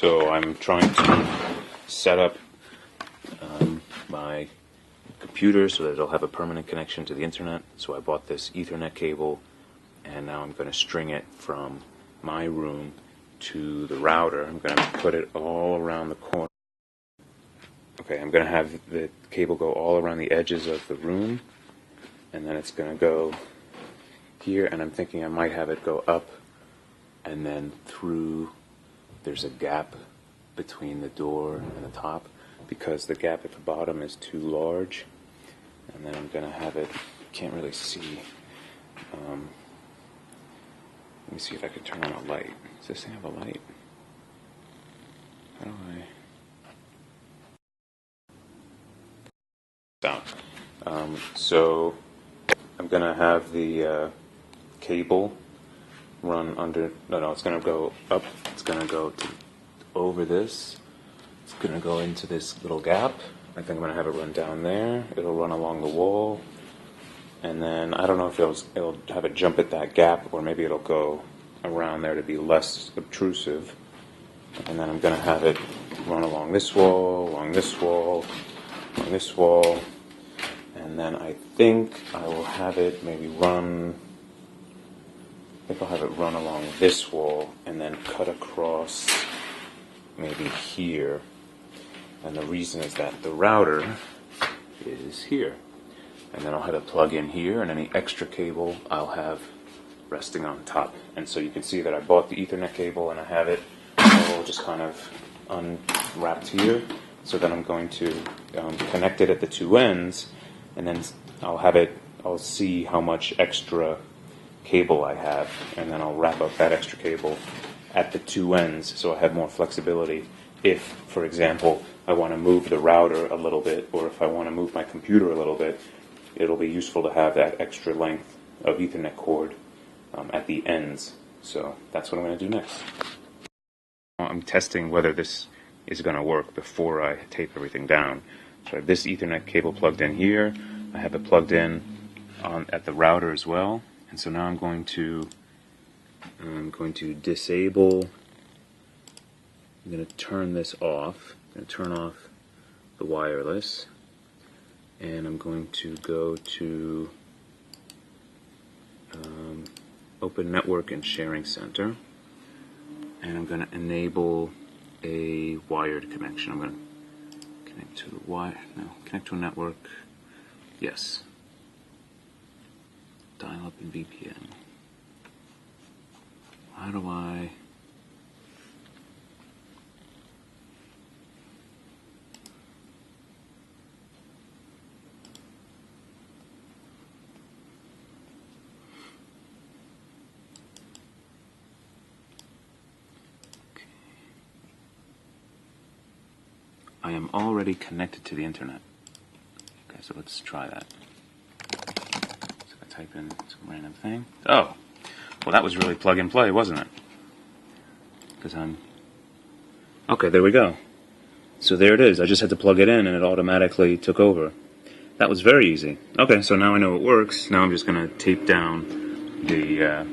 So I'm trying to set up my computer so that it'll have a permanent connection to the internet. So I bought this Ethernet cable, and now I'm going to string it from my room to the router. I'm going to put it all around the corner. Okay, I'm going to have the cable go all around the edges of the room, and then it's going to go here, and I'm thinking I might have it go up and then through. There's a gap between the door and the top because the gap at the bottom is too large, and then I'm going to have it, can't really see, let me see if I can turn on a light. Does this thing have a light? How do I... So I'm going to have the cable run under, no, it's going to go up, it's going to go over this, it's going to go into this little gap. I think I'm going to have it run down there, it'll run along the wall, and then I don't know if it'll have it jump at that gap, or maybe it'll go around there to be less obtrusive, and then I'm going to have it run along this wall, along this wall, along this wall, and then I think I will have it maybe run, I think I'll have it run along this wall and then cut across maybe here. And the reason is that the router is here. And then I'll have it plug in here, and any extra cable I'll have resting on top. And so you can see that I bought the Ethernet cable and I have it all just kind of unwrapped here. So then I'm going to connect it at the two ends, and then I'll see how much extra cable I have, and then I'll wrap up that extra cable at the two ends so I have more flexibility if, for example, I want to move the router a little bit, or if I want to move my computer a little bit, it'll be useful to have that extra length of Ethernet cord at the ends. So that's what I'm going to do next. I'm testing whether this is going to work before I tape everything down. So I have this Ethernet cable plugged in here, I have it plugged in at the router as well. And so now I'm going to disable, I'm going to turn this off, I'm going to turn off the wireless, and I'm going to go to Open Network and Sharing Center, and I'm going to enable a wired connection. I'm going to connect to connect to a network, yes. Dial up in VPN. How do I... Okay. I am already connected to the internet. Okay, so let's try that. Type in some random thing. Oh, well, that was really plug and play, wasn't it? Because okay, there we go. So there it is. I just had to plug it in and it automatically took over. That was very easy. Okay, so now I know it works. Now I'm just going to tape down the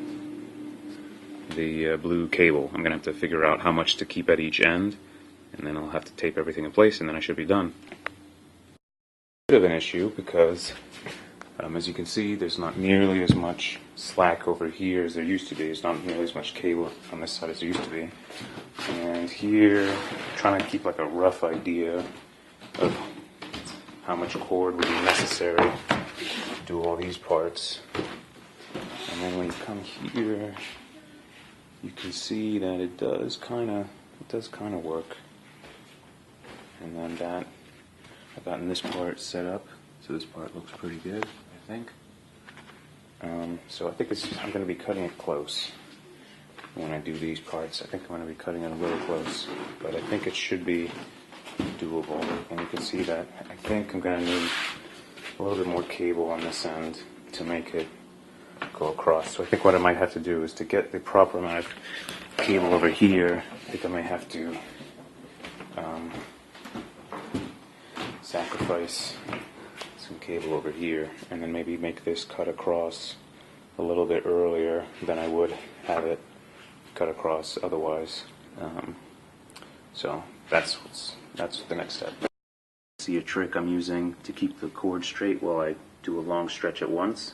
blue cable. I'm going to have to figure out how much to keep at each end, and then I'll have to tape everything in place, and then I should be done. Bit of an issue because as you can see, there's not nearly as much slack over here as there used to be. There's not nearly as much cable on this side as there used to be. And here, I'm trying to keep like a rough idea of how much cord would be necessary to do all these parts. And then when you come here, you can see that it does kind of work. And then I've gotten this part set up, so this part looks pretty good, I think. So I think I'm going to be cutting it close when I do these parts. I think I'm going to be cutting it a little close, but I think it should be doable. And you can see that I think I'm going to need a little bit more cable on this end to make it go across. So I think what I might have to do is to get the proper amount of cable over here, I think I might have to sacrifice some cable over here, and then maybe make this cut across a little bit earlier than I would have it cut across otherwise. So that's the next step. See a trick I'm using to keep the cord straight while I do a long stretch at once.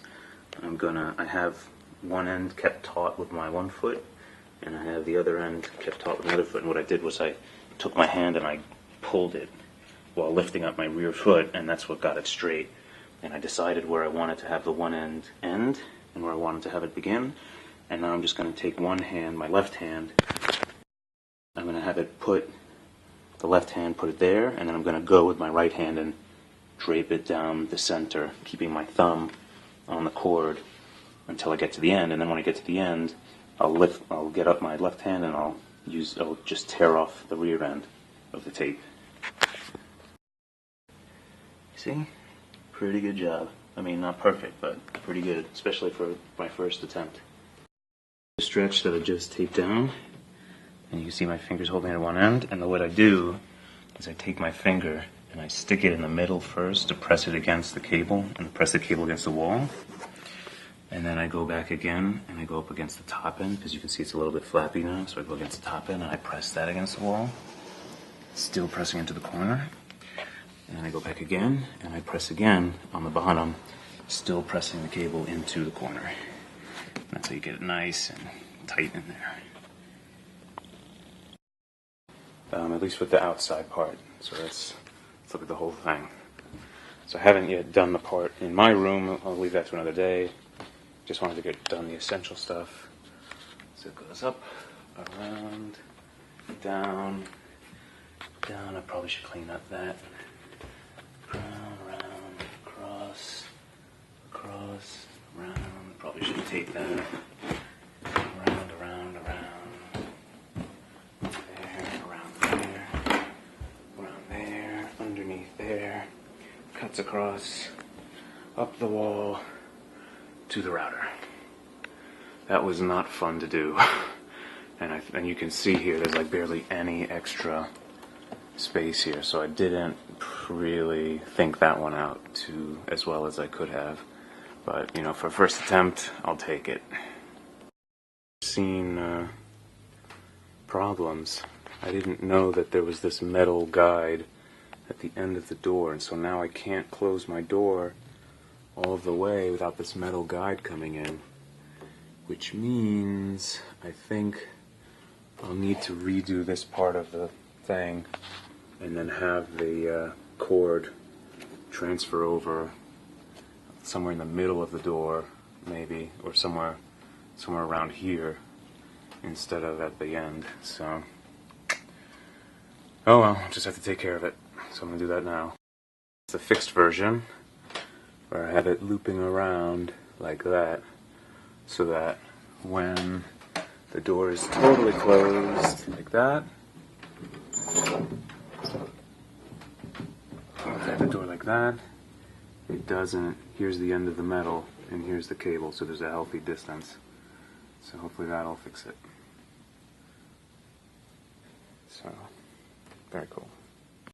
I have one end kept taut with my one foot, and I have the other end kept taut with the other foot. And what I did was I took my hand and I pulled it while lifting up my rear foot, and that's what got it straight. And I decided where I wanted to have the one end and where I wanted to have it begin. And now I'm just going to take one hand, my left hand, I'm going to have it put, the left hand put it there, and then I'm going to go with my right hand and drape it down the center, keeping my thumb on the cord until I get to the end. And then when I get to the end, I'll get up my left hand and I'll just tear off the rear end of the tape. See? Pretty good job. I mean, not perfect, but pretty good, especially for my first attempt. The stretch that I just taped down, and you can see my fingers holding it at one end, and what I do is I take my finger and I stick it in the middle first to press it against the cable, and press the cable against the wall. And then I go back again, and I go up against the top end, because you can see it's a little bit flappy now, so I go against the top end, and I press that against the wall, still pressing into the corner. And then I go back again, and I press again on the bottom, still pressing the cable into the corner. And that's how you get it nice and tight in there. At least with the outside part. So let's look at the whole thing. So I haven't yet done the part in my room. I'll leave that to another day. Just wanted to get done the essential stuff. So it goes up, around, down, down. I probably should clean up that. Around, across, around. Probably should tape that. Around, around. Around there, underneath there. Cuts across, up the wall, to the router. That was not fun to do. And you can see here there's like barely any extra space here, so I didn't really think that one out as well as I could have. But, you know, for first attempt, I'll take it. Seen problems. I didn't know that there was this metal guide at the end of the door, and so now I can't close my door all of the way without this metal guide coming in, which means I think I'll need to redo this part of the thing and then have the cord transfer over somewhere in the middle of the door, maybe, or somewhere around here instead of at the end. So, oh well, just have to take care of it. So I'm going to do that now. It's a fixed version where I have it looping around like that, so that when the door is totally closed, like that, I have the door like that, it doesn't, here's the end of the metal, and here's the cable, so there's a healthy distance. So hopefully that'll fix it. So, very cool.